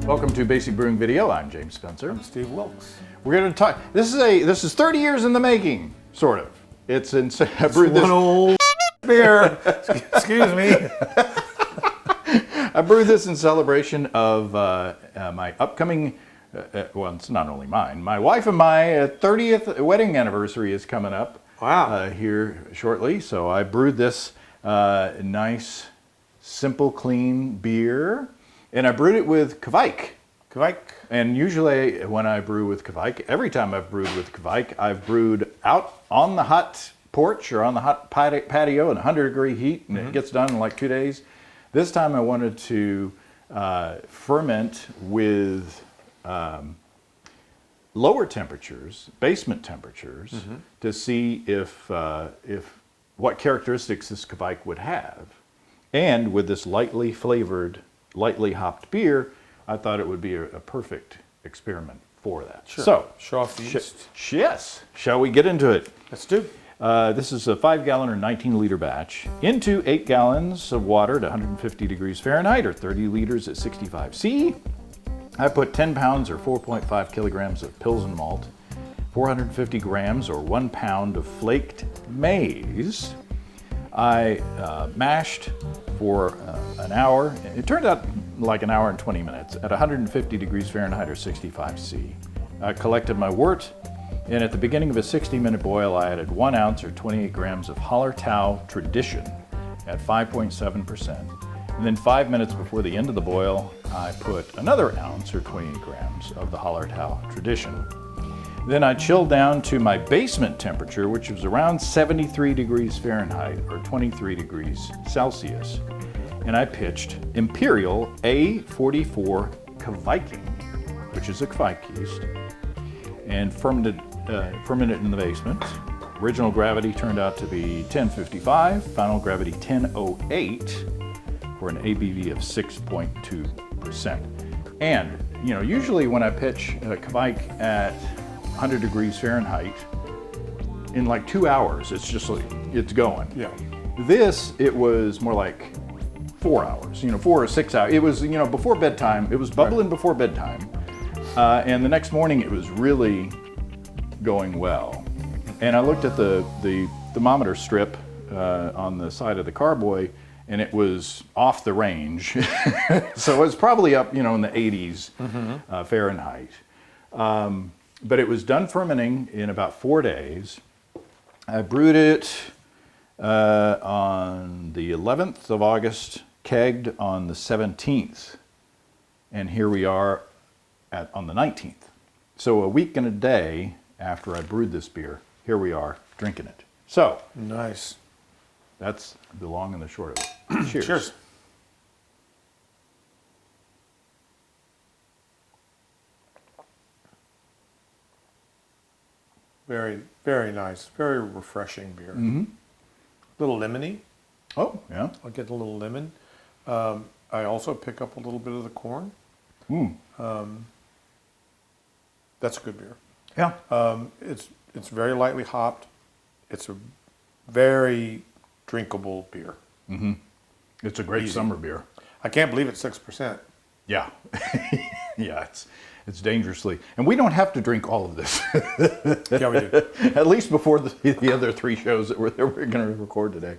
Welcome to Basic Brewing Video. I'm James Spencer. I'm Steve Wilkes. We're going to talk. This is 30 years in the making, sort of. It's I brewed One old beer. Excuse me. I brewed this in celebration of my upcoming. Well, it's not only mine. My wife and my 30th wedding anniversary is coming up. Wow. Here shortly. So I brewed this nice, simple, clean beer. And I brewed it with Kveik. Kveik. And usually when I brew with Kveik, every time I've brewed with Kveik, I've brewed out on the hot porch or on the hot patio in 100-degree heat, and it gets done in like 2 days. This time I wanted to ferment with lower temperatures, basement temperatures, to see if what characteristics this Kveik would have. And with this lightly flavored, lightly hopped beer, I thought it would be a perfect experiment for that. Sure. So, show off the yeast. Yes. Shall we get into it? Let's do. This is a 5-gallon or 19-liter batch into 8 gallons of water at 150 degrees Fahrenheit or 30 liters at 65 C. I put 10 pounds or 4.5 kilograms of Pilsen malt, 450 grams or 1 pound of flaked maize. I mashed for an hour. It turned out like an hour and 20 minutes at 150 degrees Fahrenheit or 65 C. I collected my wort, and at the beginning of a 60-minute boil, I added 1 ounce or 28 grams of Hallertau Tradition at 5.7%. And then 5 minutes before the end of the boil, I put another ounce or 28 grams of the Hallertau Tradition. Then I chilled down to my basement temperature, which was around 73 degrees Fahrenheit or 23 degrees Celsius. And I pitched Imperial A44 Kveiking, which is a Kveik yeast, and fermented in the basement. Original gravity turned out to be 1055, final gravity 1008 for an ABV of 6.2%. And, usually when I pitch Kveik at 100 degrees Fahrenheit, in like 2 hours, it's just like, it's going. Yeah. This, it was more like 4 hours, 4 or 6 hours. It was, before bedtime. It was bubbling before bedtime. And the next morning, it was really going well. And I looked at the thermometer strip on the side of the carboy, and it was off the range. So it was probably up, in the 80s Fahrenheit. But it was done fermenting in about 4 days. I brewed it on the 11th of August, kegged on the 17th, and here we are on the 19th. So a week and a day after I brewed this beer, here we are drinking it. So Nice. that's the long and the short of it. Cheers. Cheers. Very, very nice. Very refreshing beer. A little lemony. Oh, yeah. I'll get a little lemon. I also pick up a little bit of the corn. That's a good beer. Yeah. It's very lightly hopped. It's a very drinkable beer. It's a great Easy. summer beer. I can't believe it's 6%. Yeah. Yeah, it's dangerously. And we don't have to drink all of this. Yeah, we do. At least before the other 3 shows that we're going to record today.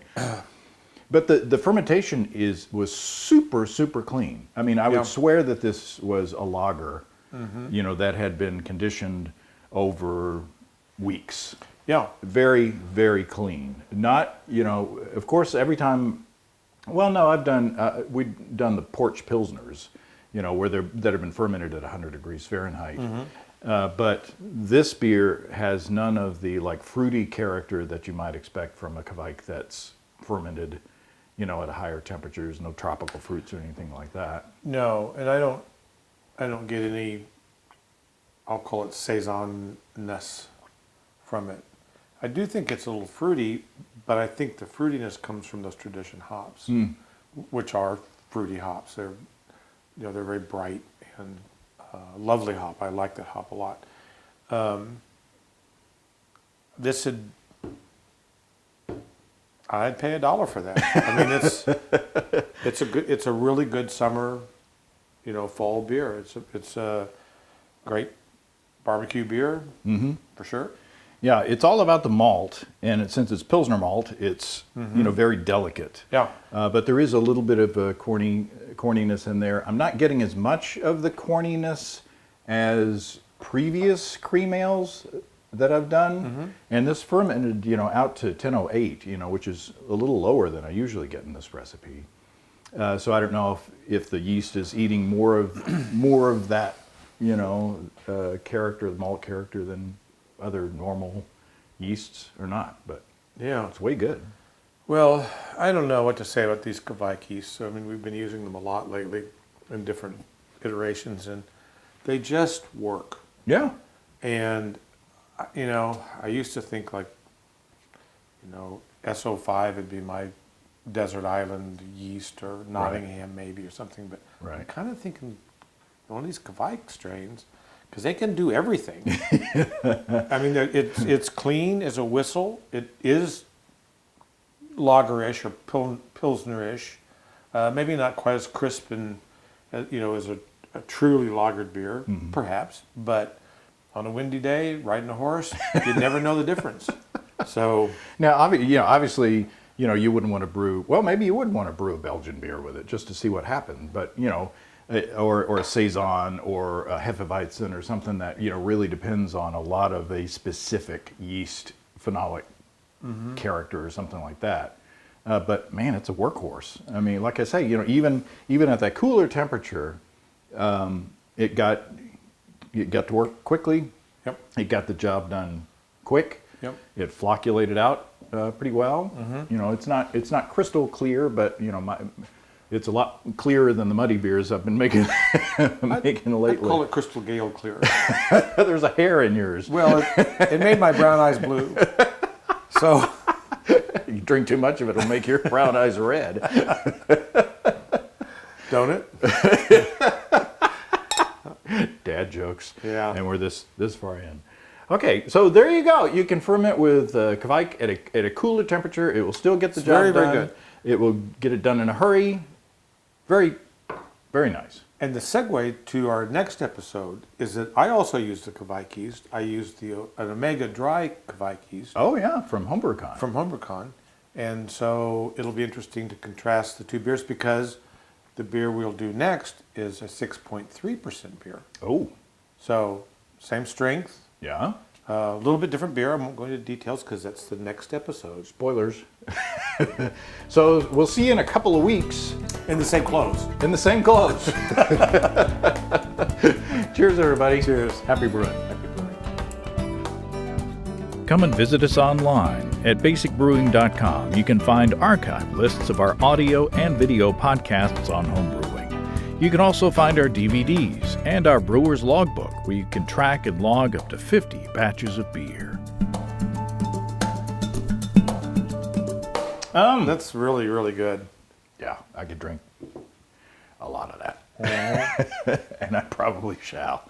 But the fermentation was super, super clean. I mean, I would swear that this was a lager, that had been conditioned over weeks. Yeah. Very, very clean. Not, of course, every time. Well, no, we've done the porch pilsners, that have been fermented at 100 degrees Fahrenheit. But this beer has none of the fruity character that you might expect from a Kveik that's fermented, at higher temperatures. No tropical fruits or anything like that. No, and I don't get any, I'll call it saison-ness from it. I do think it's a little fruity, but I think the fruitiness comes from those tradition hops, which are fruity hops. They're very bright and lovely hop. I like that hop a lot. I'd pay $1 for that. I mean, it's a really good summer fall beer. It's a great barbecue beer, for sure. Yeah, it's all about the malt, and since it's Pilsner malt, it's very delicate. Yeah. But there is a little bit of corniness in there. I'm not getting as much of the corniness as previous cream ales that I've done, and this fermented, out to 1008, which is a little lower than I usually get in this recipe. So I don't know if the yeast is eating more of that, character, the malt character, than other normal yeasts or not, but Yeah. it's way good. Well, I don't know what to say about these Kveik yeasts. I mean, we've been using them a lot lately in different iterations, and they just work. Yeah. And, I used to think like, SO5 would be my desert island yeast, or Nottingham maybe, or something. But I'm Right. kind of thinking one of these Kveik strains, because they can do everything. I mean, it's clean as a whistle. It is lagerish or pilsnerish. Maybe not quite as crisp and as a truly lagered beer, perhaps. But on a windy day, riding a horse, you'd never know the difference. So Now, obviously, you wouldn't want to brew. Well, maybe you would want to brew a Belgian beer with it just to see what happened. But or a saison or a Hefeweizen or something that really depends on a lot of a specific yeast phenolic character or something like that. But man, it's a workhorse. I mean, like I say, even at that cooler temperature, it got to work quickly. Yep. It got the job done quick. Yep. It flocculated out pretty well. It's not crystal clear, but it's a lot clearer than the muddy beers I've been making lately. I call it crystal gale clear. There's a hair in yours. Well, it made my brown eyes blue. So You drink too much of it, it'll make your brown eyes red. don't it? Dad jokes. Yeah. And we're this far in. Okay, so there you go. You can ferment with Kveik at a cooler temperature. It will still get the job very, done. very good. It will get it done in a hurry. Very, very nice. And the segue to our next episode is that I also used the Kveik yeast. I used an Omega Dry Kveik yeast Oh yeah, from HomebrewCon. from HomebrewCon. And so it'll be interesting to contrast the two beers, because the beer we'll do next is a 6.3% beer. Oh, So same strength, yeah. a little bit different beer. I won't go into details because that's the next episode. Spoilers. So we'll see you in a couple of weeks In the same clothes. in the same clothes. Cheers, everybody. Cheers. Happy brewing. Happy brewing. Come and visit us online at basicbrewing.com. You can find archive lists of our audio and video podcasts on homebrewing. You can also find our DVDs and our brewer's logbook, where you can track and log up to 50 batches of beer. That's really, really good. Yeah, I could drink a lot of that. And I probably shall.